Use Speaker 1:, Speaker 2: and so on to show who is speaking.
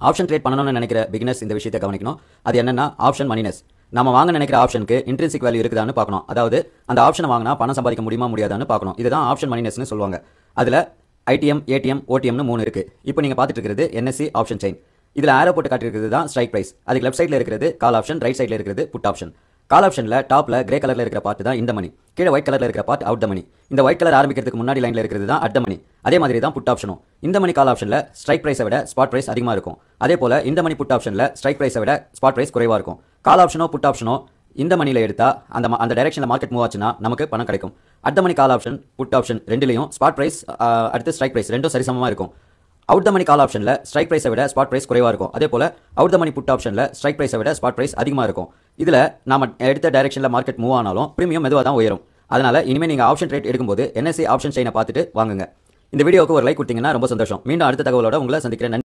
Speaker 1: Option trade பண்ணணும்னு நினைக்கிற beginners இந்த விஷயத்தை கவனிக்கணும். அது என்னன்னா ஆப்ஷன் மணினஸ். நம்ம வாங்க நினைக்கிற ஆப்ஷனுக்கு இன்ட்ரின்சிக் வேல்யூ இருக்குதான்னு பார்க்கணும். அதாவது அந்த ஆப்ஷன் வாங்கினா பணம் சம்பாதிக்க முடியுமா முடியாதான்னு பார்க்கணும். இதுதான் ஆப்ஷன் மணினஸ்னு சொல்லுவாங்க. அதில் ஐடிஎம், ஏடிஎம், ஓடிஎம்னு 3 இருக்கு. இப்போ நீங்கள் பார்த்துட்டு இருக்கிறது என்எஸ்சி ஆப்ஷன் செயின். இதில் ஆரோ போட்டு காட்டிருக்கிறது தான் ஸ்ட்ரைக் பிரைஸ். அதுக்கு லெஃப்ட் சைடில் இருக்கிறது கால் ஆப்ஷன், ரைட் சைடில் இருக்கிறது புட் ஆப்ஷன். கால் ஆப்ஷனில் டாப்பில் கிரே கலரில் இருக்கிற பார்ட் தான் இந்த மணி, கீழே ஒயிட் கலரில் இருக்கிற பார்ட் அவுட் த மணி. இந்த ஒயிட் கலர் ஆரம்பிக்கிறதுக்கு முன்னாடி லைனில் இருக்கிறது தான் அட் த மணி. அதே மாதிரி தான் புட் ஆப்ஷனும். இந்த மணி கால் ஆப்ஷனில் ஸ்ட்ரைக் பிரைஸை விட ஸ்பாட் பிரைஸ் அதிகமாக இருக்கும். அதே போல் இந்த மணி புட் ஆப்ஷனில் ஸ்ட்ரைக் பிரைஸை விட ஸ்பாட் பிரைஸ் குறைவாக இருக்கும். கால் ஆப்ஷனோ புட் ஆப்ஷனோ இந்த மணியில் எடுத்தால் அந்த டைரக்ஷனில் மார்க்கெட் மூவ் ஆச்சுன்னா நமக்கு பணம் கிடைக்கும். At the money call option, put option ரெண்டுலையும் ஸ்பாட் பிரைஸ் அடுத்து ஸ்ட்ரைக் பிரைஸ் ரெண்டும் சரிசமமாக இருக்கும். அவுட் த மணி கால் ஆப்ஷனில் ஸ்ட்ரைக் பிரைஸை விட ஸ்பாட் பிரைஸ் குறைவாக இருக்கும். அதே போல் அவுட் த மணி புட் ஆப்ஷனில் ஸ்ட்ரைக் பிரைஸை விட ஸ்பாட் பிரைஸ் அதிகமாக இருக்கும். இதில் நம்ம எடுத்த டைரக்ஷனில் மார்க்கெட் மூவ் ஆனாலும் ப்ரீமியம் மெதுவாக தான் உயரும். அதனால் இனிமேல் நீங்கள் ஆப்ஷன் ட்ரேட் எடுக்கும்போது என்எஸ்சி ஆப்ஷன் செயினை பார்த்துட்டு வாங்குங்க. இந்த வீடியோவுக்கு ஒரு லைக் கொடுத்தீங்கன்னா ரொம்ப சந்தோஷம். மீண்டும் அடுத்த தகவலோட உங்களை சந்திக்கிறேன்.